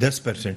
10%।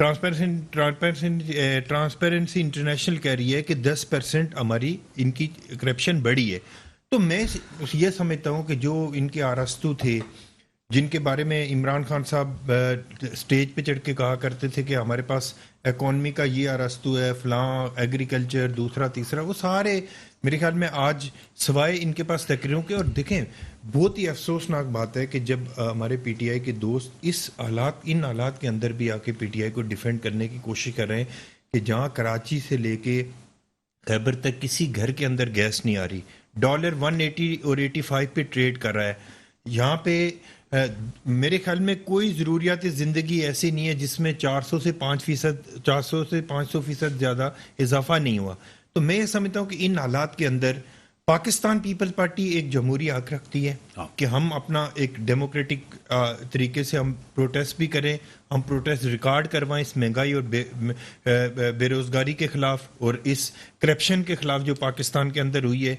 Transparency international کہہ رہی ہے کہ 10% ہماری ان کی کرپشن بڑھی ہے. تو میں یہ سمجھتا ہوں کہ جو ان کے آرستو تھے جن کے بارے میں عمران خان صاحب سٹیج پہ چڑھ کے کہا کرتے تھے کہ ہمارے پاس اکانومی کا یہ آرستو ہے، فلاں ایگریکلچر دوسرا تیسرا، وہ سارے میرے خیال میں آج سوائے ان کے پاس تقریروں کے. اور دیکھیں بہت ہی افسوسناک بات ہے کہ جب ہمارے پی ٹی آئی کے دوست ان حالات کے اندر بھی آ کے پی ٹی آئی کو ڈیفینڈ کرنے کی کوشش کر رہے ہیں کہ جہاں کراچی سے لے کے خیبر تک کسی گھر کے اندر گیس نہیں آ رہی، ڈالر 180 اور 85 پہ ٹریڈ کر رہا ہے. یہاں پہ میرے خیال میں کوئی ضروریات زندگی ایسی نہیں ہے جس میں 400 سے 500% زیادہ اضافہ نہیں ہوا. تو میں یہ سمجھتا ہوں کہ ان حالات کے اندر پاکستان پیپلز پارٹی ایک جمہوری حق رکھتی ہے کہ ہم اپنا ایک ڈیموکریٹک طریقے سے ہم پروٹیسٹ بھی کریں، ہم پروٹیسٹ ریکارڈ کروائیں اس مہنگائی اور بے روزگاری کے خلاف اور اس کرپشن کے خلاف جو پاکستان کے اندر ہوئی ہے،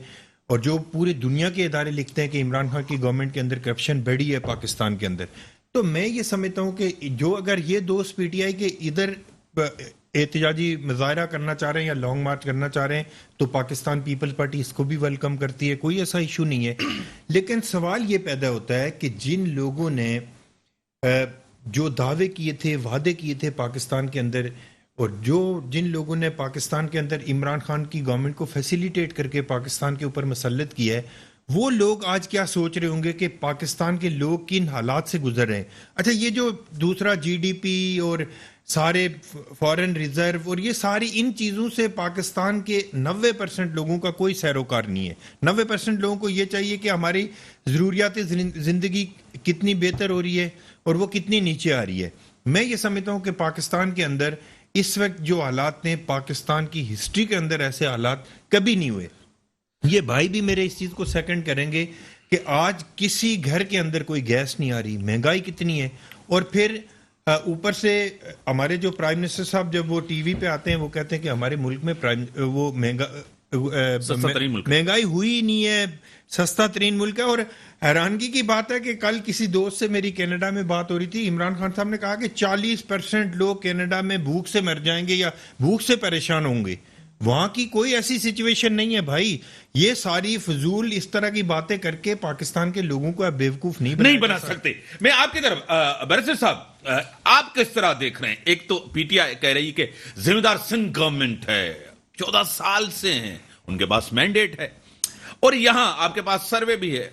اور جو پورے دنیا کے ادارے لکھتے ہیں کہ عمران خان کی گورنمنٹ کے اندر کرپشن بڑھی ہے پاکستان کے اندر. تو میں یہ سمجھتا ہوں کہ جو اگر یہ دوست پی ٹی آئی کے ادھر احتجاجی مظاہرہ کرنا چاہ رہے ہیں یا لانگ مارچ کرنا چاہ رہے ہیں تو پاکستان پیپلز پارٹی اس کو بھی ویلکم کرتی ہے، کوئی ایسا ایشو نہیں ہے. لیکن سوال یہ پیدا ہوتا ہے کہ جن لوگوں نے جو دعوے کیے تھے، وعدے کیے تھے پاکستان کے اندر، اور جن لوگوں نے پاکستان کے اندر عمران خان کی گورنمنٹ کو فیسیلیٹیٹ کر کے پاکستان کے اوپر مسلط کیا ہے، وہ لوگ آج کیا سوچ رہے ہوں گے کہ پاکستان کے لوگ کن حالات سے گزر رہے ہیں. اچھا یہ جو دوسرا جی ڈی پی اور سارے فارن ریزرو اور یہ ساری ان چیزوں سے پاکستان کے 90% لوگوں کا کوئی سیروکار نہیں ہے. 90% لوگوں کو یہ چاہیے کہ ہماری ضروریات زندگی کتنی بہتر ہو رہی ہے اور وہ کتنی نیچے آ رہی ہے. میں یہ سمجھتا ہوں کہ پاکستان کے اندر اس وقت جو حالات ہیں، پاکستان کی ہسٹری کے اندر ایسے حالات کبھی نہیں ہوئے. یہ بھائی بھی میرے اس چیز کو سیکنڈ کریں گے کہ آج کسی گھر کے اندر کوئی گیس نہیں آ رہی، مہنگائی کتنی ہے. اور پھر اوپر سے ہمارے جو پرائم منسٹر صاحب جب وہ ٹی وی پہ آتے ہیں وہ کہتے ہیں کہ ہمارے ملک میں وہ مہنگائی ہوئی نہیں ہے، سستا ترین ملک ہے. اور حیرانگی کی بات ہے کہ کل کسی دوست سے میری کینیڈا میں بات ہو رہی تھی، عمران خان صاحب نے کہا کہ 40% لوگ کینیڈا میں بھوک سے مر جائیں گے یا بھوک سے پریشان ہوں گے. وہاں کی کوئی ایسی سچویشن نہیں ہے بھائی. یہ ساری فضول اس طرح کی باتیں کر کے پاکستان کے لوگوں کو آپ بیوقوف نہیں بنا سکتے. میں آپ کی طرف بیرسٹر صاحب آپ کس طرح دیکھ رہے ہیں؟ ایک تو پی ٹی آئی کہہ رہی کہ ذمہ دار سندھ گورنمنٹ ہے، 14 سال سے ہیں، ان کے پاس مینڈیٹ ہے، اور یہاں آپ کے پاس سروے بھی ہے،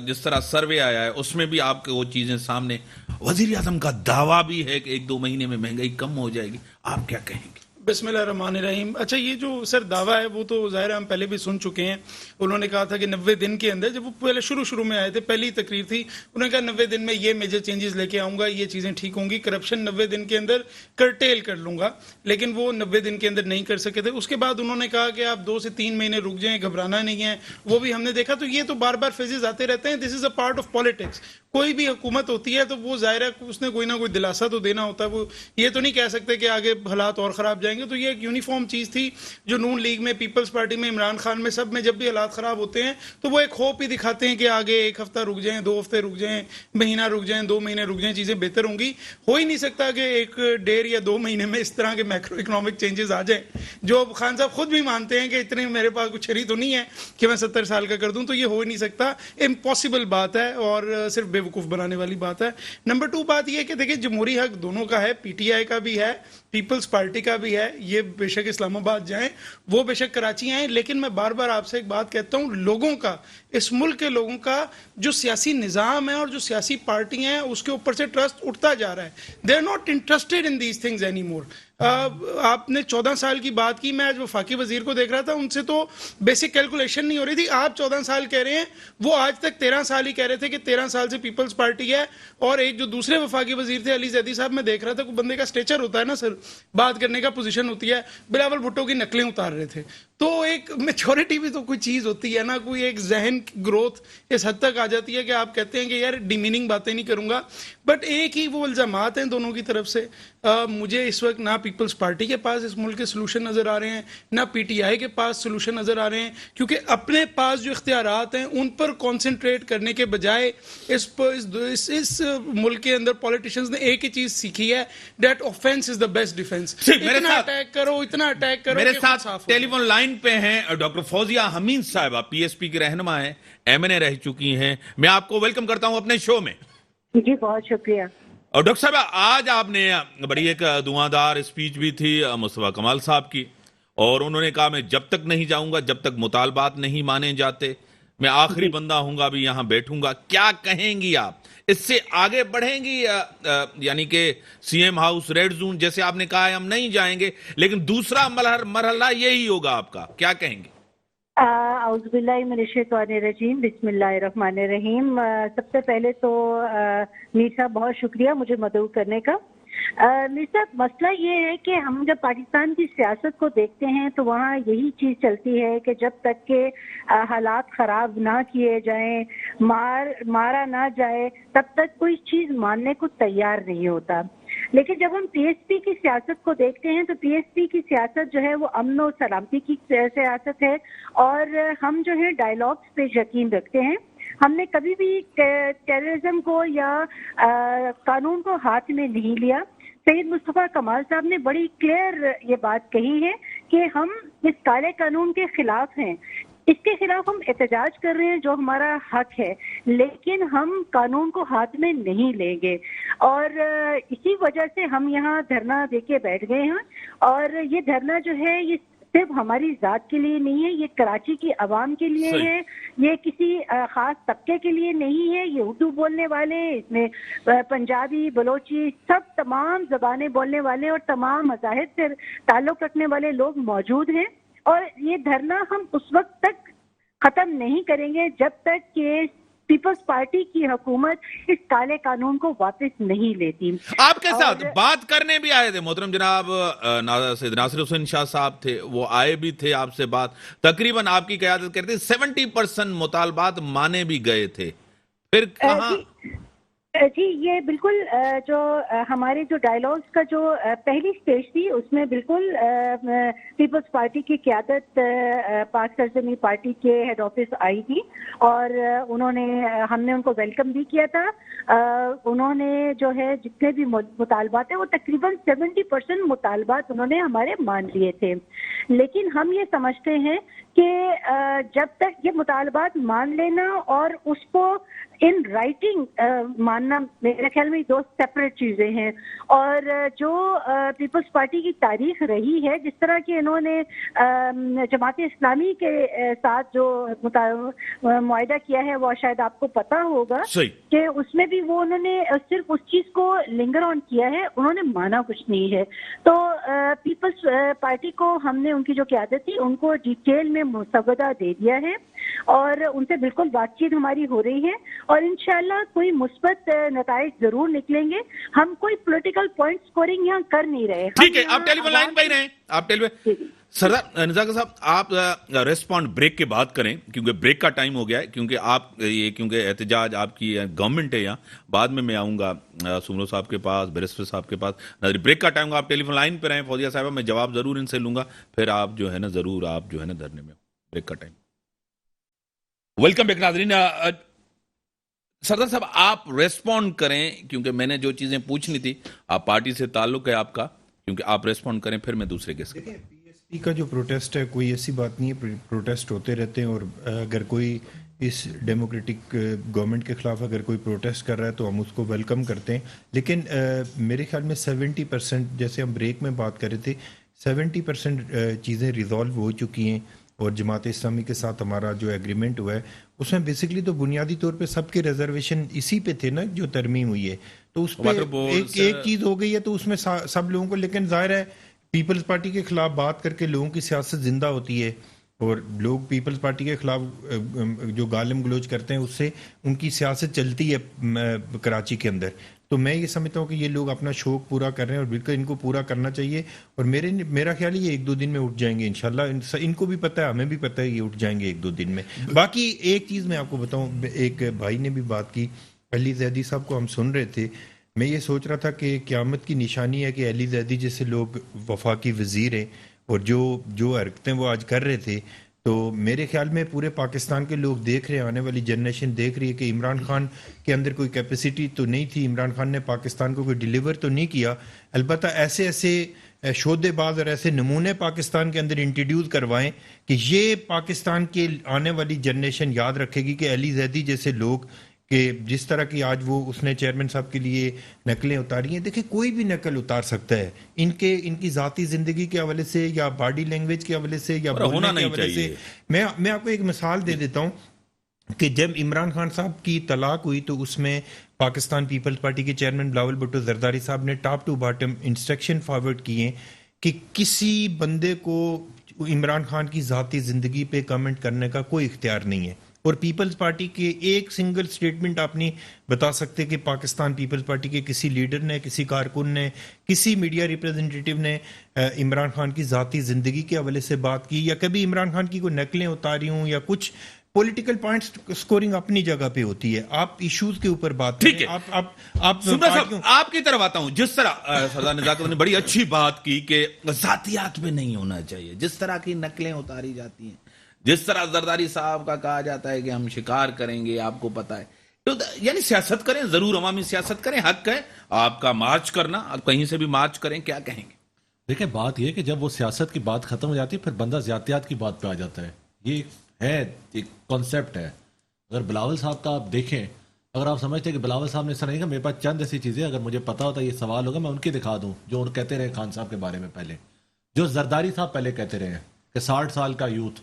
جس طرح سروے آیا ہے اس میں بھی آپ کو وہ چیزیں سامنے، وزیر اعظم کا دعویٰ بھی ہے کہ 1-2 مہینے میں مہنگائی کم ہو جائے گی. آپ کیا کہیں گے؟ بسم اللہ الرحمن الرحیم. اچھا یہ جو سر دعویٰ ہے وہ تو ظاہر ہم پہلے بھی سن چکے ہیں. انہوں نے کہا تھا کہ 90 دن کے اندر، جب وہ پہلے شروع میں آئے تھے، پہلی تقریر تھی، انہوں نے کہا 90 دن میں یہ میجر چینجز لے کے آؤں گا، یہ چیزیں ٹھیک ہوں گی، کرپشن 90 دن کے اندر کرٹیل کر لوں گا. لیکن وہ 90 دن کے اندر نہیں کر سکے تھے. اس کے بعد انہوں نے کہا کہ آپ 2 سے 3 مہینے رک جائیں، گھبرانا نہیں ہے. وہ بھی ہم نے دیکھا. تو یہ تو بار بار فیزز آتے رہتے ہیں. دس از اے پارٹ آف پالیٹکس. کوئی بھی حکومت ہوتی ہے تو وہ ظاہر ہے اس نے کوئی نہ کوئی دلاسا تو دینا ہوتا ہے. وہ یہ تو نہیں کہہ سکتے کہ آگے حالات اور خراب جائیں گے. تو یہ ایک یونیفارم چیز تھی جو نون لیگ میں، پیپلز پارٹی میں، عمران خان میں، سب میں جب بھی حالات خراب ہوتے ہیں تو وہ ایک ہوپ ہی دکھاتے ہیں کہ آگے 1 ہفتہ رک جائیں، 2 ہفتے رک جائیں، مہینہ رک جائیں، 2 مہینے رک جائیں، چیزیں بہتر ہوں گی. ہو ہی نہیں سکتا کہ 1-1.5 یا 2 مہینے میں اس طرح کے میکرو اکنامک چینجز آ جائیں جو خان صاحب خود بھی مانتے ہیں کہ اتنے میرے پاس کچھ چھری تو نہیں ہے کہ میں 70 سال کا کر دوں. تو یہ ہو ہی نہیں سکتا. امپاسبل بات ہے اور صرف بے وقوف بنانے والی بات ہے. نمبر 2 بات یہ ہے کہ دیکھیں جمہوری حق دونوں کا ہے، پی ٹی آئی کا بھی ہے، پیپلز پارٹی کا بھی ہے. یہ بے شک اسلام آباد جائیں، وہ بے شک کراچی آئیں. لیکن میں بار بار آپ سے ایک بات کہتا ہوں، لوگوں کا، اس ملک کے لوگوں کا جو سیاسی نظام ہے اور جو سیاسی پارٹیاں ہیں اس کے اوپر سے ٹرسٹ اٹھتا جا رہا ہے. They are not interested in these things any more. آپ نے 14 سال کی بات کی. میں آج وفاقی وزیر کو دیکھ رہا تھا، ان سے تو بیسک کیلکولیشن نہیں ہو رہی تھی. آپ 14 سال کہہ رہے ہیں، وہ آج تک 13 سال ہی کہہ رہے تھے کہ 13 سال سے پیپلز پارٹی ہے. اور ایک جو دوسرے وفاقی وزیر تھے علی زیدی صاحب، میں دیکھ رہا تھا کہ بندے کا سٹیچر ہوتا ہے نا سر، بات کرنے کا پوزیشن ہوتی ہے، بلاول بھٹو کی نقلیں اتار رہے تھے. تو ایک میچورٹی بھی تو کوئی چیز ہوتی ہے نا, کوئی ایک ذہن کی گروتھ اس حد تک آ جاتی ہے کہ آپ کہتے ہیں کہ یار ڈیمیننگ باتیں نہیں کروں گا, بٹ ایک ہی وہ الزامات ہیں دونوں کی طرف سے. مجھے اس وقت نہ پیپلز پارٹی کے پاس اس ملک کے سلوشن نظر آ رہے ہیں, نہ پی ٹی آئی کے پاس سلوشن نظر آ رہے ہیں, کیونکہ اپنے پاس جو اختیارات ہیں ان پر کانسنٹریٹ کرنے کے بجائے اس ملک کے اندر پولیٹیشنز نے ایک ہی چیز سیکھی ہے, that offence is the best defence. اتنا اٹیک کرو, اتنا اٹیک کرو. میرے ساتھ ٹیلی فون لائن پہ ہیں ڈاکٹر فوزیہ حمید صاحبہ, پی ایس پی کی رہنما ہیں, ایم این اے رہ چکی ہیں. میں آپ کو ویلکم کرتا ہوں اپنے شو میں. جی بہت شکریہ. اور ڈاکٹر صاحب, آج آپ نے بڑی ایک دعاندار اسپیچ بھی تھی مصطفیٰ کمال صاحب کی, اور انہوں نے کہا میں جب تک نہیں جاؤں گا جب تک مطالبات نہیں مانے جاتے, میں آخری بندہ ہوں گا ابھی یہاں بیٹھوں گا. کیا کہیں گی آپ, اس سے آگے بڑھیں گی؟ یعنی کہ C M house, red zone, جیسے آپ نے کہا ہے ہم نہیں جائیں گے, لیکن دوسرا مرحلہ یہی ہوگا آپ کا, کیا کہیں گے؟ اعوذ باللہ من الشیطان الرجیم, بسم اللہ الرحمن الرحیم. سب سے پہلے تو میر صاحب بہت شکریہ مجھے مدعو کرنے کا. میر صاحب, مسئلہ یہ ہے کہ ہم جب پاکستان کی سیاست کو دیکھتے ہیں تو وہاں یہی چیز چلتی ہے کہ جب تک کہ حالات خراب نہ کیے جائیں, مارا نہ جائے, تب تک کوئی چیز ماننے کو تیار نہیں ہوتا. لیکن جب ہم پی ایس پی کی سیاست کو دیکھتے ہیں تو پی ایس پی کی سیاست جو ہے وہ امن و سلامتی کی سیاست ہے, اور ہم جو ہے ڈائیلاگس پہ یقین رکھتے ہیں. ہم نے کبھی بھی ٹیررزم کو یا قانون کو ہاتھ میں نہیں لیا. سید مصطفیٰ کمال صاحب نے بڑی کلیئر یہ بات کہی ہے کہ ہم اس کالے قانون کے خلاف ہیں, اس کے خلاف ہم احتجاج کر رہے ہیں جو ہمارا حق ہے, لیکن ہم قانون کو ہاتھ میں نہیں لیں گے. اور اسی وجہ سے ہم یہاں دھرنا دے کے بیٹھ گئے ہیں. اور یہ دھرنا جو ہے یہ صرف ہماری ذات کے لیے نہیں ہے, یہ کراچی کی عوام کے لیے ہے, یہ کسی خاص طبقے کے لیے نہیں ہے. یہ اردو بولنے والے, اس میں پنجابی, بلوچی, سب تمام زبانیں بولنے والے اور تمام مذاہب سے تعلق رکھنے والے لوگ موجود ہیں. اور یہ دھرنا ہم اس وقت تک ختم نہیں کریں گے جب تک کہ پیپلز پارٹی کی حکومت اس کالے قانون کو واپس نہیں لیتی. آپ کے ساتھ بات کرنے بھی آئے تھے محترم جناب سید ناصر حسین شاہ صاحب تھے, وہ آئے بھی تھے آپ سے بات, تقریباً آپ کی قیادت کرتے 70% مطالبات مانے بھی گئے تھے, پھر کہاں؟ جی یہ بالکل جو ہمارے جو ڈائیلاگس کا جو پہلی سٹیج تھی اس میں بالکل پیپلز پارٹی کی قیادت پاک سرزمین پارٹی کے ہیڈ آفس آئی تھی, اور انہوں نے, ہم نے ان کو ویلکم بھی کیا تھا. انہوں نے جو ہے جتنے بھی مطالبات ہیں وہ تقریباً 70% مطالبات انہوں نے ہمارے مان لیے تھے. لیکن ہم یہ سمجھتے ہیں کہ جب تک یہ مطالبات مان لینا اور اس کو ان رائٹنگ ماننا, میرے خیال میں دو سیپریٹ چیزیں ہیں. اور جو پیپلز پارٹی کی تاریخ رہی ہے, جس طرح کہ انہوں نے جماعت اسلامی کے ساتھ جو معاہدہ کیا ہے وہ شاید آپ کو پتا ہوگا کہ اس میں بھی وہ انہوں نے صرف اس چیز کو لنگر آن کیا ہے, انہوں نے مانا کچھ نہیں ہے. تو پیپلز پارٹی کو ہم نے ان کی جو قیادت تھی ان کو ڈیٹیل میں مسودہ دے دیا ہے, اور ان سے بالکل بات چیت ہماری ہو رہی ہے, اور انشاءاللہ کوئی مثبت نتائج ضرور نکلیں گے. ہم کوئی پولیٹیکل پوائنٹ سکورنگ یہاں کر نہیں رہے. ٹھیک ہے, آپ ٹیلی فون لائن پہ ہی رہیں, آپ ٹیلی فون. سردار نزاکت صاحب, آپ ریسپونڈ بریک کے بات کریں کیونکہ بریک کا ٹائم ہو گیا ہے, کیونکہ احتجاج آپ کی گورنمنٹ ہے یہاں. بعد میں آؤں گا سمرو صاحب کے پاس, بیرسٹر صاحب کے پاس. بریک کا ٹائم ہوگا, آپ ٹیلی فون لائن پہ رہیں. فوزیہ صاحبہ, میں جواب ضرور ان سے لوں گا, پھر آپ جو ہے نا ضرور آپ جو ہے نا دھرنے میں. بریک کا ٹائم. ویلکم بیک ناظرین. سردار صاحب آپ ریسپونڈ کریں کیونکہ میں نے جو چیزیں پوچھنی تھی, آپ پارٹی سے تعلق ہے آپ کا, کیونکہ آپ ریسپونڈ کریں پھر میں دوسرے کیس کرتا ہوں. پی ایس پی کا جو پروٹیسٹ ہے کوئی ایسی بات نہیں ہے, پروٹیسٹ ہوتے رہتے ہیں, اور اگر کوئی اس ڈیموکریٹک گورنمنٹ کے خلاف اگر کوئی پروٹیسٹ کر رہا ہے تو ہم اس کو ویلکم کرتے ہیں. لیکن میرے خیال میں 70%, جیسے ہم بریک میں بات کر رہے تھے, 70% چیزیں ریزالو ہو چکی ہیں, اور جماعت اسلامی کے ساتھ ہمارا جو ایگریمنٹ ہوا ہے اس میں بیسکلی تو بنیادی طور پہ سب کے ریزرویشن اسی پہ تھے نا جو ترمیم ہوئی ہے, تو اس پہ ایک چیز ہو گئی ہے تو اس میں سب لوگوں کو. لیکن ظاہر ہے پیپلز پارٹی کے خلاف بات کر کے لوگوں کی سیاست زندہ ہوتی ہے, اور لوگ پیپلز پارٹی کے خلاف جو گالم گلوچ کرتے ہیں اس سے ان کی سیاست چلتی ہے کراچی کے اندر. تو میں یہ سمجھتا ہوں کہ یہ لوگ اپنا شوق پورا کر رہے ہیں اور بالکل ان کو پورا کرنا چاہیے، اور میرا خیال ہے یہ 1-2 دن میں اٹھ جائیں گے انشاءاللہ. ان کو بھی پتہ ہے، ہمیں بھی پتہ ہے یہ اٹھ جائیں گے 1-2 دن میں. باقی ایک چیز میں آپ کو بتاؤں، ایک بھائی نے بھی بات کی، علی زیدی صاحب کو ہم سن رہے تھے، میں یہ سوچ رہا تھا کہ قیامت کی نشانی ہے کہ علی زیدی جیسے لوگ وفاقی وزیر ہیں اور جو حرکتیں وہ آج کر رہے تھے، تو میرے خیال میں پورے پاکستان کے لوگ دیکھ رہے ہیں، آنے والی جنریشن دیکھ رہی ہے کہ عمران خان کے اندر کوئی کیپیسٹی تو نہیں تھی، عمران خان نے پاکستان کو کوئی ڈیلیور تو نہیں کیا. البتہ ایسے شعبے باز اور ایسے نمونے پاکستان کے اندر انٹروڈیوس کروائیں کہ یہ پاکستان کے آنے والی جنریشن یاد رکھے گی کہ علی زیدی جیسے لوگ، کہ جس طرح کی آج اس نے چیئرمین صاحب کے لیے نقلیں اتاری ہیں. دیکھیں کوئی بھی نقل اتار سکتا ہے، ان کی ذاتی زندگی کے حوالے سے یا باڈی لینگویج کے حوالے سے یا بولنے کے حوالے سے. میں آپ کو ایک مثال دے دیتا ہوں کہ جب عمران خان صاحب کی طلاق ہوئی تو اس میں پاکستان پیپلز پارٹی کے چیئرمین بلاول بھٹو زرداری صاحب نے top to bottom instruction forward کیے کہ کسی بندے کو عمران خان کی ذاتی زندگی پہ کمنٹ کرنے کا کوئی اختیار نہیں ہے. اور پیپلز پارٹی کے ایک سنگل سٹیٹمنٹ آپ نہیں بتا سکتے کہ پاکستان پیپلز پارٹی کے کسی لیڈر نے، کسی کارکن نے، کسی میڈیا ریپریزنٹیٹیو نے عمران خان کی ذاتی زندگی کے حوالے سے بات کی، یا کبھی عمران خان کی کوئی نقلیں اتاری ہوں، یا کچھ پولیٹیکل پوائنٹس اسکورنگ اپنی جگہ پہ ہوتی ہے. آپ ایشوز کے اوپر بات کریں. آپ کی طرف آتا ہوں. جس طرح سردار نزاکت نے بڑی اچھی بات کی کہ ذاتیات میں نہیں ہونا چاہیے، جس طرح کی نقلیں اتاری جاتی ہیں، جس طرح زرداری صاحب کا کہا جاتا ہے کہ ہم شکار کریں گے، آپ کو پتا ہے، تو یعنی سیاست کریں، ضرور عوامی سیاست کریں، حق ہے آپ کا مارچ کرنا، آپ کہیں سے بھی مارچ کریں. کیا کہیں گے؟ دیکھیں بات یہ کہ جب وہ سیاست کی بات ختم ہو جاتی ہے پھر بندہ ذاتیات کی بات پہ آ جاتا ہے. یہ ہے ایک کانسیپٹ ہے. اگر بلاول صاحب کا آپ دیکھیں، اگر آپ سمجھتے ہیں کہ بلاول صاحب نے ایسا نہیں کہا، میرے پاس چند ایسی چیزیں اگر مجھے پتا ہوتا یہ سوال ہوگا میں ان کی دکھا دوں جو ان کہتے رہے خان صاحب کے بارے میں. پہلے جو زرداری صاحب پہلے کہتے رہے ہیں کہ 60 سال کا یوتھ،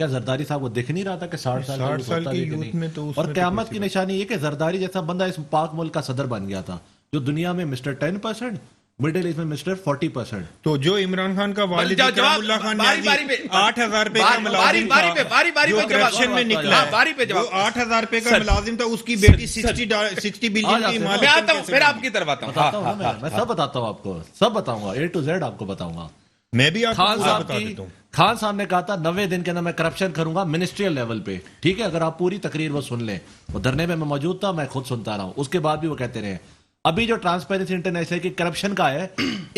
کیا زرداری صاحب کو دیکھ نہیں رہا تھا کہ 60 سال کی یوتھ میں تو؟ اور قیامت کی نشانی یہ کہ زرداری جیسا بندہ اس پاک ملک کا صدر بن گیا تھا، جو دنیا میں مسٹر 10%، مڈل ایسٹ میں مسٹر 40%. تو جو عمران خان کا والد اکرم اللہ خان نیازی 8,000 روپے کا ملازم تھا، جو کرپشن میں نکلا ہے، وہ 8,000 روپے کا ملازم تھا، اس کی بیٹی 60 بلین کی مالک. پھر آپ کی طرف آتا ہوں. میں سب بتاتا ہوں آپ کو، سب بتاؤں گا، A to Z آپ کو بتاؤں گا. میں بھی آپ کو بتا دیتا ہوں. خان صاحب نے کہا تھا 90 دن کے اندر میں کرپشن کروں گا منسٹریل لیول پہ. ٹھیک ہے، اگر آپ پوری تقریر وہ سن لیں، وہ دھرنے میں موجود تھا، میں خود سنتا رہا ہوں. اس کے بعد بھی وہ کہتے رہے. ابھی جو ٹرانسپیرنسی انٹرنیشنل کی کرپشن کا ہے،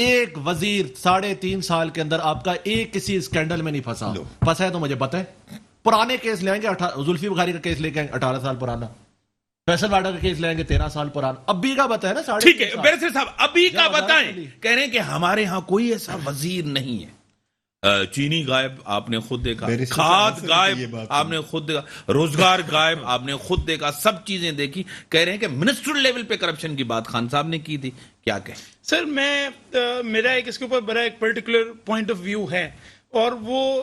ایک وزیر 3.5 سال کے اندر آپ کا ایک کسی اسکینڈل میں نہیں پھنسا ہے تو مجھے پتہ ہے. پرانے کیس لے آئیں گے، زلفی بخاری کا کیس لے کے آئیں 18 سال پرانا، فیصل واڈا کا کیس لے آئیں گے 13 سال پرانا. ابھی کا بتائیں نا. ٹھیک ہے بیرسٹر صاحب، ابھی کا بتائیں. کہہ رہے ہیں کہ ہمارے ہاں کوئی ایسا وزیر نہیں ہے. چینی غائب آپ نے خود دیکھا، کھاد غائب آپ نے خود دیکھا، روزگار غائب آپ نے خود دیکھا، سب چیزیں دیکھی. کہہ رہے ہیں کہ منسٹر لیول پہ کرپشن کی بات خان صاحب نے کی تھی. کیا کہیں سر؟ میرا ایک اس کے اوپر بڑا ایک پرٹیکولر پوائنٹ آف ویو ہے، اور وہ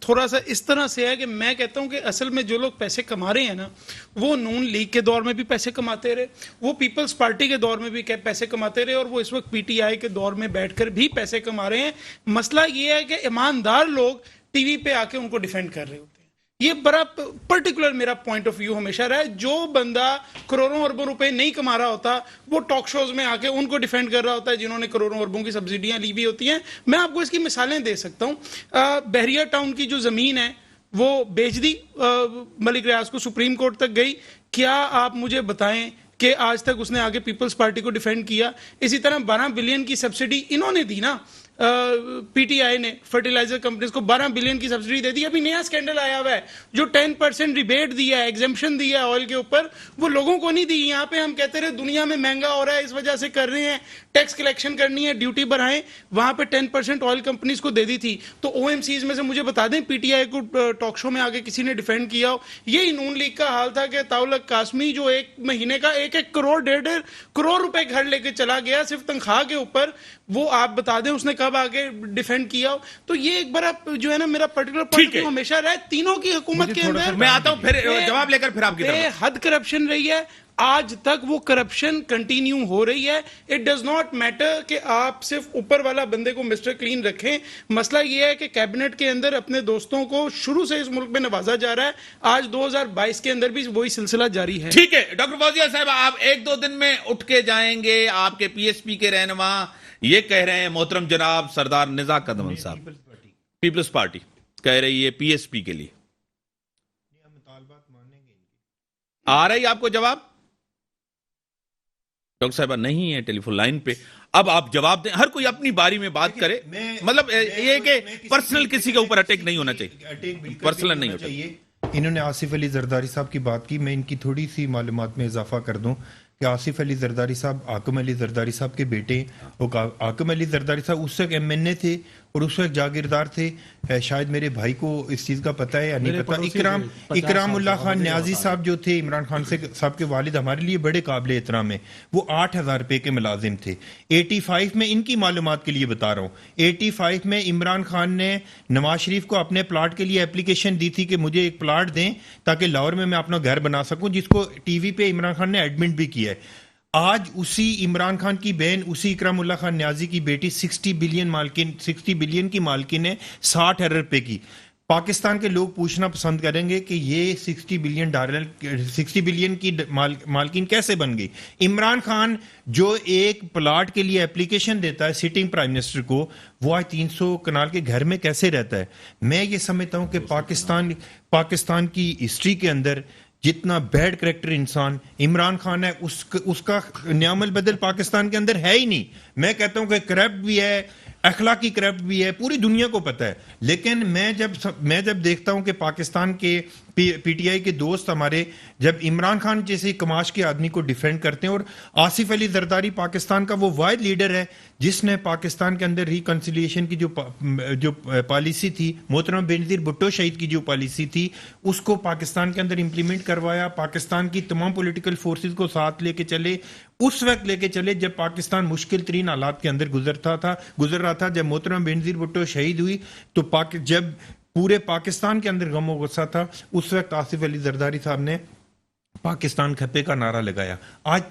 تھوڑا سا اس طرح سے ہے کہ میں کہتا ہوں کہ اصل میں جو لوگ پیسے کما رہے ہیں نا، وہ نون لیگ کے دور میں بھی پیسے کماتے رہے، وہ پیپلز پارٹی کے دور میں بھی پیسے کماتے رہے، اور وہ اس وقت پی ٹی آئی کے دور میں بیٹھ کر بھی پیسے کما رہے ہیں. مسئلہ یہ ہے کہ ایماندار لوگ ٹی وی پہ آ کے ان کو ڈیفینڈ کر رہے ہوتے ہیں. یہ بڑا پرٹیکولر میرا پوائنٹ آف ویو ہمیشہ رہا ہے. جو بندہ کروڑوں اربوں روپے نہیں کما رہا ہوتا، وہ ٹاک شوز میں آ کے ان کو ڈیفینڈ کر رہا ہوتا ہے جنہوں نے کروڑوں اربوں کی سبسڈیاں لی بھی ہوتی ہیں. میں آپ کو اس کی مثالیں دے سکتا ہوں. بحریہ ٹاؤن کی جو زمین ہے وہ بیچ دی ملک ریاض کو، سپریم کورٹ تک گئی. کیا آپ مجھے بتائیں کہ آج تک اس نے آگے پیپلز پارٹی کو ڈیفینڈ کیا؟ اسی طرح 12 بلین کی سبسڈی انہوں نے دی نا، پی ٹی آئی نے فرٹیلائزر کمپنیز کو 12 بلین کی سبسڈی دے دی. ابھی نیا سکینڈل آیا ہوا ہے، جو 10% ریبیٹ دیا ہے، ایگزمپشن دیا ہے آئل کے اوپر، وہ لوگوں کو نہیں دی. یہاں پہ ہم کہتے رہے دنیا میں مہنگا ہو رہا ہے اس وجہ سے کر رہے ہیں، ٹیکس کلیکشن کرنی ہے، ڈیوٹی بڑھائیں. وہاں پہ 10% آئل کمپنیز کو دے دی تھی. تو او ایم سیز میں سے مجھے بتا دیں پی ٹی آئی کو ٹاک شو میں آگے کسی نے ڈیفینڈ کیا ہو؟ یہی نون لیگ کا حال تھا کہ طاولق قاسمی جو ایک مہینے کا 1 کروڑ 1.5 کروڑ روپے گھر لے کے چلا گیا صرف تنخواہ کے اوپر، وہ آپ بتا دیں اس نے کب آگے ڈیفینڈ کیا ہو؟ تو یہ ایک بڑا جو ہے نا میرا پرٹیکولر پوائنٹ ہمیشہ رہا ہے. تینوں کی حکومت کے اندر میں آتا ہوں، پھر جواب لے کر پھر آپ کی طرف. بے حد کرپشن رہی ہے. آج تک وہ کرپشن کنٹینیو ہو رہی ہے. اٹ ڈز ناٹ میٹر کہ آپ صرف اوپر والا بندے کو مسٹر کلین رکھیں. مسئلہ یہ ہے کہ کیبنٹ کے اندر اپنے دوستوں کو شروع سے اس ملک میں نوازا جا رہا ہے. آج 2022 کے اندر بھی وہی سلسلہ جاری ہے. ٹھیک ہے ڈاکٹر فوزیہ صاحب، آپ 1-2 دن میں اٹھ کے جائیں گے. آپ کے پی ایس پی کے رہنما یہ کہہ رہے ہیں، محترم جناب سردار نزاق قدوم صاحب، پیپلز پارٹی کہہ رہی ہے پی ایس پی کے لیے. آ رہی آپ کو جواب؟ ڈاکٹر صاحبہ نہیں ہے ٹیلی فون لائن پہ. اب آپ جواب دیں، ہر کوئی اپنی باری میں بات کرے. مطلب یہ کہ پرسنل کسی کے اوپر اٹیک نہیں ہونا چاہیے، پرسنل نہیں ہونا چاہیے. انہوں نے آصف علی زرداری صاحب کی بات کی، میں ان کی تھوڑی سی معلومات میں اضافہ کر دوں کہ آصف علی زرداری صاحب حاکم علی زرداری صاحب کے بیٹے ہیں. حاکم علی زرداری صاحب اس وقت MNA تھے اور اس وقت جاگیردار تھے. شاید میرے بھائی کو اس چیز کا پتہ ہے یا نہیں پتہ. اکرام اللہ خان نیازی صاحب جو تھے عمران خان صاحب کے والد، ہمارے لیے بڑے قابل احترام ہیں. وہ 8,000 روپے کے ملازم تھے. 85 میں ان کی معلومات کے لیے بتا رہا ہوں، 85 میں عمران خان نے نواز شریف کو اپنے پلاٹ کے لیے اپلیکیشن دی تھی کہ مجھے ایک پلاٹ دیں تاکہ لاہور میں اپنا گھر بنا سکوں، جس کو ٹی وی پہ عمران خان نے ایڈمنٹ بھی کیا ہے. آج اسی عمران خان کی بہن، اسی اکرام اللہ خان نیازی کی بیٹی 60 بلین کی مالکن ہے، 60 ارب روپے کی. پاکستان کے لوگ پوچھنا پسند کریں گے کہ یہ 60 بلین کی مالکین کیسے بن گئی. عمران خان جو ایک پلاٹ کے لیے اپلیکیشن دیتا ہے سٹنگ پرائم منسٹر کو، وہ آج 300 کنال کے گھر میں کیسے رہتا ہے. میں یہ سمجھتا ہوں کہ پاکستان کی ہسٹری کے اندر جتنا بیڈ کریکٹر انسان عمران خان ہے، اس کا نعم البدل پاکستان کے اندر ہے ہی نہیں. میں کہتا ہوں کہ کرپٹ بھی ہے، اخلاقی کرپٹ بھی ہے، پوری دنیا کو پتہ ہے. لیکن میں جب دیکھتا ہوں کہ پاکستان کے پی ٹی آئی کے دوست ہمارے جب عمران خان جیسے کماش کے آدمی کو ڈیفینڈ کرتے ہیں، اور آصف علی زرداری پاکستان کا وہ واحد لیڈر ہے جس نے پاکستان کے اندر ریکنسیلیشن کی جو پالیسی تھی، محترم بینظیر بھٹو شہید کی جو پالیسی تھی، اس کو پاکستان کے اندر امپلیمنٹ کروایا. پاکستان کی تمام پولیٹیکل فورسز کو ساتھ لے کے چلے، اس وقت لے کے چلے جب پاکستان مشکل ترین حالات کے اندر گزر رہا تھا. جب محترم بینظیر بھٹو شہید ہوئی تو جب پورے پاکستان کے اندر غم و غصہ تھا، اس وقت آصف علی زرداری صاحب نے پاکستان کھپے کا نعرہ لگایا. آج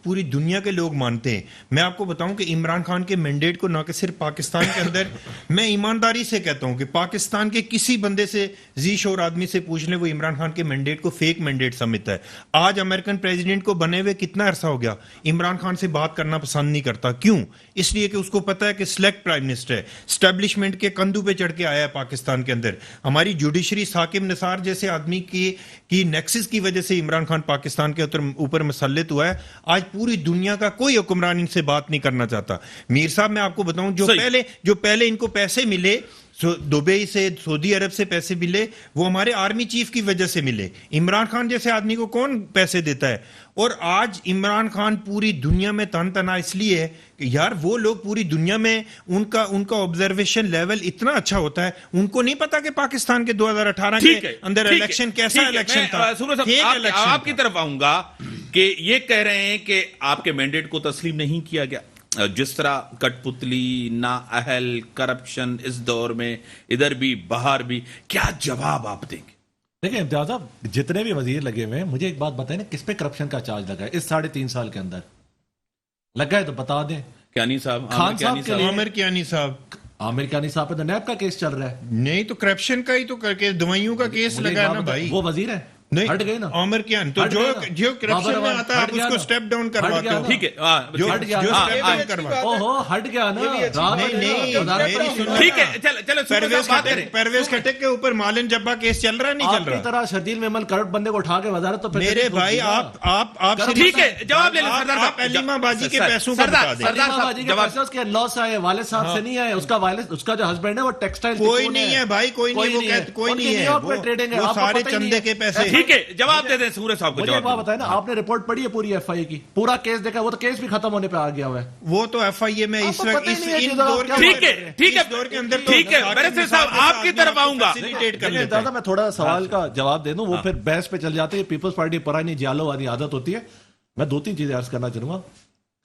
پوری دنیا کے لوگ مانتے ہیں. میں آپ کو بتاؤں کہ عمران خان کے مینڈیٹ کو نہ کہ صرف پاکستان کے اندر میں ایمانداری سے کہتا ہوں کہ پاکستان کے کسی بندے سے ذی شعور آدمی سے پوچھ لیں، وہ عمران خان کے مینڈیٹ کو فیک مینڈیٹ سمجھتا ہے. آج امریکن پریزیڈنٹ کو بنے ہوئے کتنا عرصہ ہو گیا، عمران خان سے بات کرنا پسند نہیں کرتا. کیوں؟ اس لیے کہ اس کو پتا ہے کہ سلیکٹ پرائم منسٹر ہے، اسٹیبلشمنٹ کے کندھوں پہ چڑھ کے آیا ہے پاکستان کے اندر. ہماری جوڈیشری ثاقب نثار جیسے آدمی کی نیکسس کی وجہ سے عمران خان پاکستان کے اوپر مسلط ہوا ہے. آج پوری دنیا کا کوئی حکمران ان سے بات نہیں کرنا چاہتا. میر صاحب میں آپ کو بتاؤں جو پہلے ان کو پیسے ملے دبئی سے، سعودی عرب سے پیسے ملے، وہ ہمارے آرمی چیف کی وجہ سے ملے. عمران خان جیسے آدمی کو کون پیسے دیتا ہے؟ اور آج عمران خان پوری دنیا میں تنا اس لیے ہے کہ یار وہ لوگ پوری دنیا میں ان کا آبزرویشن لیول اتنا اچھا ہوتا ہے، ان کو نہیں پتا کہ پاکستان کے 2018 کے اندر الیکشن کیسا الیکشن تھا. آپ کی طرف آؤں گا کہ یہ کہہ رہے ہیں کہ آپ کے مینڈیٹ کو تسلیم نہیں کیا گیا. جس طرح کٹ پتلی، نا اہل، کرپشن اس دور میں ادھر بھی باہر بھی، کیا جواب آپ دیں گے؟ دیکھیں امتیاز صاحب، جتنے بھی وزیر لگے ہوئے ہیں، مجھے ایک بات بتائیں نا، کس پہ کرپشن کا چارج لگا ہے اس 3.5 سال کے اندر؟ لگا ہے تو بتا دیں. کیانی صاحب، خان صاحب کے لیے، عامر کیانی صاحب پہ تو نیب کا کیس چل رہا ہے. نہیں تو کرپشن کا ہی تو دوائیوں کا کیس لگا ہے نا بھائی. وہ وزیر ہے، ہٹ گئے نا. عامر کیان تو جو کرپشن میں آتا ہے آپ اس کو سٹیپ ڈاؤن کرواتے ہو. ٹھیک ہے، ہٹ گیا ٹھیک ہے. چلو پرویز خٹک کے اوپر مالن جبا کیس چل رہا ہے، نہیں چل رہا؟ اس طرح شرجیل میمن کرپٹ بندے کو اٹھا کے وزارت تو میرے بھائی آپ ٹھیک ہے، جواب لے لیں. آپ علیمہ بازی کے پیسوں کا بتا دیں. اس کے لاس آئے، والد صاحب سے نہیں آئے. اس کا جو ہسبینڈ ہے وہ ٹیکسٹائل، کوئی نہیں ہے بھائی، کوئی نہیں ہے. وہ سارے چندے کے پیسے. ٹھیک ہے، جواب دے دیں سورج صاحب کو. مجھے ایک بات بتائیں نا، آپ نے رپورٹ پڑھی ہے پوری ایف آئی کی، پورا کیس دیکھا؟ وہ تو کیس بھی ختم ہونے پہ آ گیا ہوا ہے. وہ تو ایف آئی اے میں اس وقت ٹھیک ہے بیرسٹر صاحب آپ کی طرف آؤں گا. دادا میں تھوڑا سوال کا جواب دے دوں، وہ پھر بحث پہ چل جاتے ہیں. پیپلز پارٹی پرانی جیالو والی عادت ہوتی ہے. میں 2-3 چیزیں عرض کرنا چاہوں گا.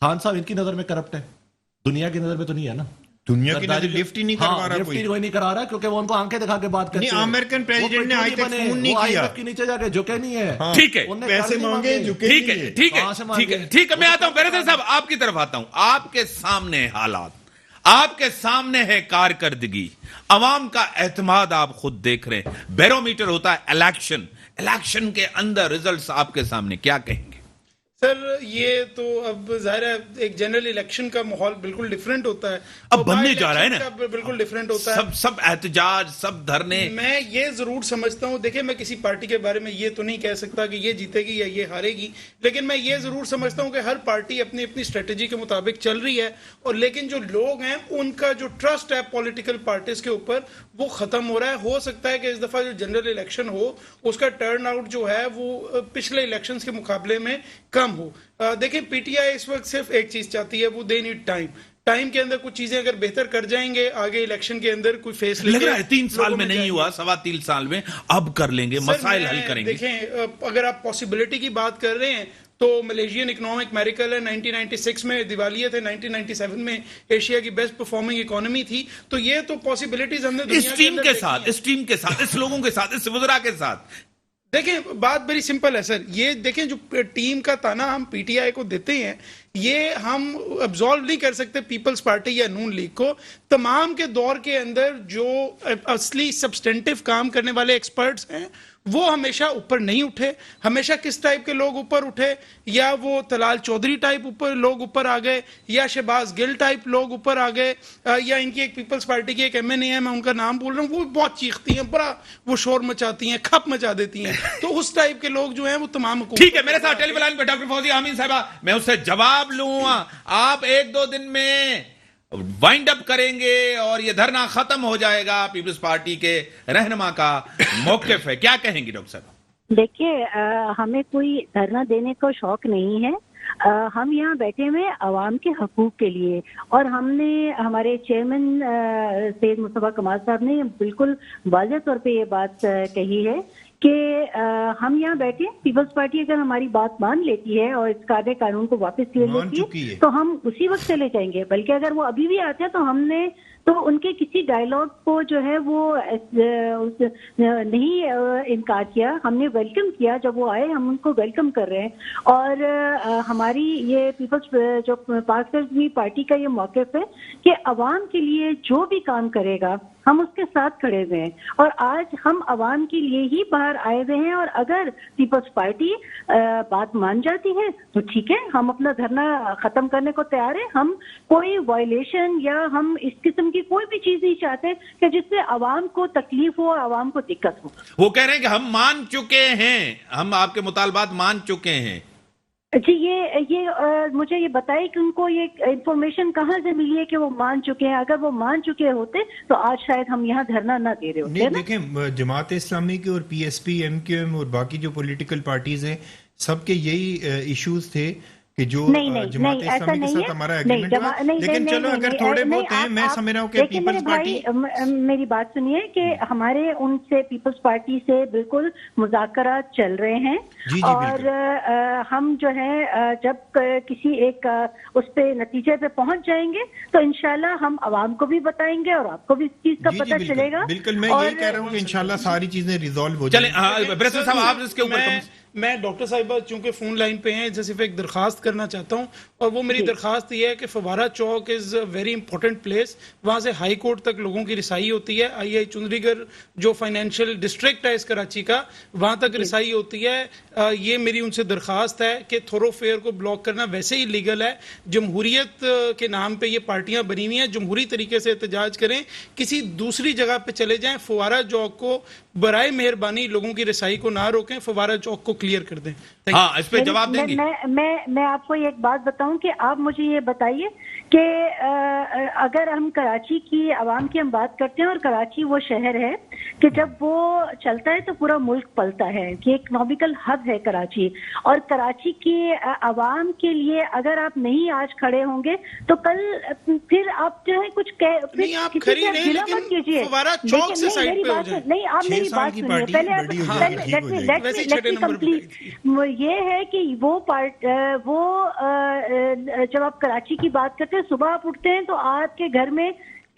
خان صاحب ان کی نظر میں کرپٹ ہے، دنیا کی نظر میں تو نہیں ہے نا. دنیا کی نظر لفٹ ہی نہیں کروا رہا کوئی نہیں کرا رہا کیونکہ وہ ان کو آنکھیں دکھا کے بات کرتے ہیں. امریکن پریزیڈنٹ نے آج تک فون نہیں کیا, کے نیچے جا کے جھکے نہیں ہے. ٹھیک ہے, پیسے مانگے جھکے نہیں ہے. ٹھیک ہے, میں آتا ہوں بیرسٹر صاحب آپ کی طرف آتا ہوں. آپ کے سامنے حالات, آپ کے سامنے ہے کارکردگی, عوام کا اعتماد آپ خود دیکھ رہے ہیں. بیرومیٹر ہوتا ہے الیکشن کے اندر ریزلٹس آپ کے سامنے, کیا کہیں گے؟ سر یہ تو اب ظاہر ہے ایک جنرل الیکشن کا ماحول بالکل ڈیفرنٹ ہوتا ہے, اب بننے جا رہا ہے نا, بالکل ڈیفرنٹ ہوتا ہے. سب احتجاج, سب دھرنے. میں یہ ضرور سمجھتا ہوں, دیکھیں میں کسی پارٹی کے بارے میں یہ تو نہیں کہہ سکتا کہ یہ جیتے گی یا یہ ہارے گی, لیکن میں یہ ضرور سمجھتا ہوں کہ ہر پارٹی اپنی اپنی اسٹریٹجی کے مطابق چل رہی ہے, اور لیکن جو لوگ ہیں ان کا جو ٹرسٹ ہے پولیٹیکل پارٹیز کے اوپر وہ ختم ہو رہا ہے. ہو سکتا ہے کہ اس دفعہ جو جنرل الیکشن ہو اس کا ٹرن آؤٹ جو ہے وہ پچھلے الیکشنز کے مقابلے میں کم ہو. دیکھیں پی ٹی آئی اس وقت صرف ایک چیز چاہتی ہے, وہ دے نیڈ ٹائم کے اندر کچھ چیزیں اگر بہتر کر جائیں گے آگے الیکشن کے اندر کوئی فیصلے لگ رہا ہے 3 سال میں نہیں ہوا, 3.25 سال میں اب کر لیں گے, مسائل حل کریں گے. دیکھیں اگر آپ پاسبلٹی کی بات کر رہے ہیں تو ملیشین اکنامک میریکل ہے, 1996 میں دیوالیہ تھے, 1997 میں ایشیا کی بیسٹ پرفارمنگ اکانومی تھی. تو یہ تو پاسبلٹیز ہم نے اس ٹیم کے ساتھ, اس لوگوں کے ساتھ, اس وزراء کے ساتھ. دیکھیں بات بڑی سمپل ہے سر, یہ دیکھیں جو ٹیم کا تانا ہم پی ٹی آئی کو دیتے ہیں یہ ہم ابزالو نہیں کر سکتے پیپلز پارٹی یا نون لیگ کو. تمام کے دور کے اندر جو اصلی سبسٹینٹیو کام کرنے والے ایکسپرٹس ہیں وہ ہمیشہ اوپر نہیں اٹھے. ہمیشہ کس ٹائپ کے لوگ اوپر اٹھے, یا وہ طلال چودھری ٹائپ لوگ اوپر آ گئے, یا شہباز گل ٹائپ لوگ اوپر آ گئے, یا ان کی ایک پیپلز پارٹی کی ایک ایم این اے ہے, میں ان کا نام بول رہا ہوں, وہ بہت چیختی ہیں, بڑا وہ شور مچاتی ہیں, کھپ مچا دیتی ہیں. تو اس ٹائپ کے لوگ جو ہیں وہ تمام ٹھیک ہے. میرے ساتھ ٹیلی فون لائن پہ ڈاکٹر فوزیہ امین صاحبہ, میں اس سے جواب لوں. آپ 1-2 دن میں وائنڈ اپ کریں گے اور یہ دھرنا ختم ہو جائے گا, پیپلز پارٹی کے رہنما کا موقف ہے, کیا کہیں گی ڈاکٹر صاحب؟ دیکھیے ہمیں کوئی دھرنا دینے کا شوق نہیں ہے, ہم یہاں بیٹھے ہوئے عوام کے حقوق کے لیے, اور ہم نے ہمارے چیئرمین سید مصطفیٰ کمال صاحب نے بالکل واضح طور پہ یہ بات کہی ہے کہ ہم یہاں بیٹھے, پیپلز پارٹی اگر ہماری بات مان لیتی ہے اور اس قاعدے قانون کو واپس لے لیتی ہے تو ہم اسی وقت چلے جائیں گے. بلکہ اگر وہ ابھی بھی آتے ہیں تو ہم نے تو ان کے کسی ڈائلاگ کو جو ہے وہ نہیں انکار کیا, ہم نے ویلکم کیا. جب وہ آئے ہم ان کو ویلکم کر رہے ہیں, اور ہماری یہ پیپلز جو پاکستان پارٹی کا یہ موقف ہے کہ عوام کے لیے جو بھی کام کرے گا ہم اس کے ساتھ کھڑے ہوئے ہیں, اور آج ہم عوام کے لیے ہی باہر آئے ہوئے ہیں. اور اگر پیپلز پارٹی بات مان جاتی ہے تو ٹھیک ہے, ہم اپنا دھرنا ختم کرنے کو تیار ہیں. ہم کوئی وائلیشن یا ہم اس قسم کی کوئی بھی چیز نہیں چاہتے کہ جس سے عوام کو تکلیف ہو, عوام کو دقت ہو. وہ کہہ رہے ہیں کہ ہم مان چکے ہیں, ہم آپ کے مطالبات مان چکے ہیں. جی یہ مجھے یہ بتائیے کہ ان کو یہ انفارمیشن کہاں سے ملی ہے کہ وہ مان چکے ہیں. اگر وہ مان چکے ہوتے تو آج شاید ہم یہاں دھرنا نہ دے رہے ہوتے. دیکھیں جماعت اسلامی کی اور P S P, M Q M اور باقی جو پولیٹیکل پارٹیز ہیں سب کے یہی ایشوز تھے کہ جو جماعت اسلامی کے ساتھ ہمارا ایگریمنٹ ہوا. لیکن چلو اگر تھوڑے بہت ہیں, میں سمجھ رہا ہوں کہ پیپلز پارٹی, میری بات سنیے کہ ہمارے ان سے پیپلز پارٹی سے بالکل مذاکرات چل رہے ہیں, اور ہم جو ہے جب کسی ایک اس پہ نتیجے پہ پہنچ جائیں گے تو انشاءاللہ ہم عوام کو بھی بتائیں گے اور آپ کو بھی اس چیز کا پتہ چلے گا. بالکل میں یہی کہہ رہا ہوں کہ انشاءاللہ ساری چیزیں ریزالو ہو جائیں. چلیں بیرسٹر صاحب آپ اس کے اوپر میں ڈاکٹر صاحبہ چونکہ فون لائن پہ ہیں, صرف ایک درخواست کرنا چاہتا ہوں, اور وہ میری درخواست یہ ہے کہ فوارہ چوک از اے ویری امپورٹنٹ پلیس. وہاں سے ہائی کورٹ تک لوگوں کی رسائی ہوتی ہے. آئی آئی چندری گڑھ جو فائنینشیل ڈسٹرکٹ ہے اس کراچی کا, وہاں تک رسائی ہوتی ہے. یہ میری ان سے درخواست ہے کہ تھورو فیئر کو بلاک کرنا ویسے ہی لیگل ہے. جمہوریت کے نام پہ یہ پارٹیاں بنی ہوئی ہیں, جمہوری طریقے سے احتجاج کریں, کسی دوسری جگہ پہ چلے جائیں. فوارہ چوک کو برائے مہربانی لوگوں کی رسائی کو نہ روکیں, فوارہ چوک کو کلیئر کر دیں. ہاں اس پہ جواب دیں گے. میں آپ کو ایک بات بتاؤں کہ آپ مجھے یہ بتائیے کہ اگر ہم کراچی کی عوام کی ہم بات کرتے ہیں, اور کراچی وہ شہر ہے کہ جب وہ چلتا ہے تو پورا ملک پلتا ہے, کہ اکنامیکل ہب ہے کراچی, اور کراچی کی عوام کے لیے اگر آپ نہیں آج کھڑے ہوں گے تو کل پھر آپ جو ہے کچھ نہیں, آپ میری بات سنیے پہلے. یہ ہے کہ وہ جب آپ کراچی کی بات کرتے ہیں, صبح آپ اٹھتے ہیں تو آپ کے گھر میں